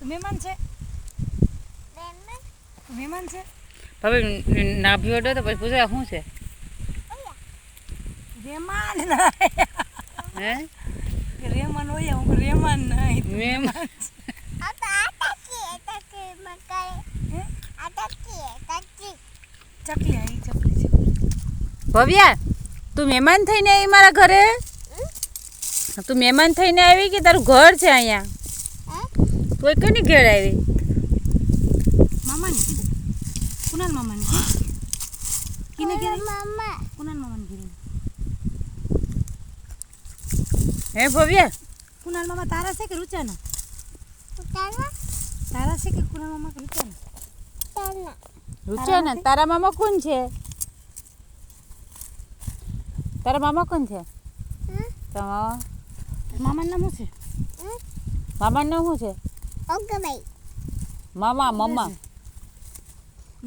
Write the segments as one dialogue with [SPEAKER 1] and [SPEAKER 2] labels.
[SPEAKER 1] મહેમાન છે મહેમાન છે
[SPEAKER 2] હવે નાભી ઓડો તો પછી પૂછે શું છે
[SPEAKER 1] મહેમાન ના
[SPEAKER 2] હે
[SPEAKER 1] રેમાન હોય હું રેમાન નહીં
[SPEAKER 2] મહેમાન
[SPEAKER 1] ચકલી આવી ચકલી છે
[SPEAKER 2] ભવ્યા તું મહેમાન થઈને આવી મારા ઘરે તું મહેમાન થઈને આવી કે તારું ઘર છે અહીંયા તું કઈ ઘેર આવી
[SPEAKER 1] મામાની કીધું કુનાલ મામાની કીને ઘેર મામા કુનાલ મામાની ઘેર
[SPEAKER 2] હે ભવ્યા
[SPEAKER 1] કુનાલ મામા તારા છે કે રૂચાના તારા છે કે કુનાલ મામા કે રૂચાના
[SPEAKER 2] રૂચાના તારા મામા કોણ છે તારા મામા કોણ છે તારા
[SPEAKER 1] મામાનું નામ શું છે
[SPEAKER 2] મામાનું નામ શું છે
[SPEAKER 3] ઓકે ભાઈ
[SPEAKER 2] મામા મમ્મા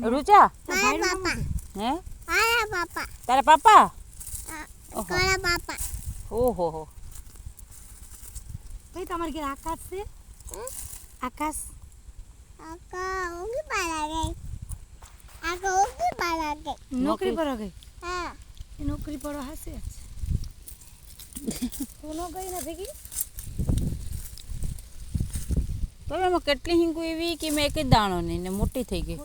[SPEAKER 2] રૂચા
[SPEAKER 1] મારા પાપા
[SPEAKER 2] હે
[SPEAKER 3] મારા પાપા
[SPEAKER 2] તારા પાપા
[SPEAKER 3] મારા પાપા
[SPEAKER 2] ઓહો હો
[SPEAKER 1] ભાઈ તમારે ઘેર આકાશ છે આકાશ
[SPEAKER 3] આકા ઓકે પાલા ગઈ આકા ઓકે પાલા ગઈ
[SPEAKER 1] નોકરી પર ગઈ
[SPEAKER 3] હા
[SPEAKER 1] એ નોકરી પર હશે તું ન ગઈ ને ભેગી
[SPEAKER 2] તો એમાં કેટલી હિંગુ એવી કે મેં એક જ દાણો નહીં ને મોટી થઈ ગઈ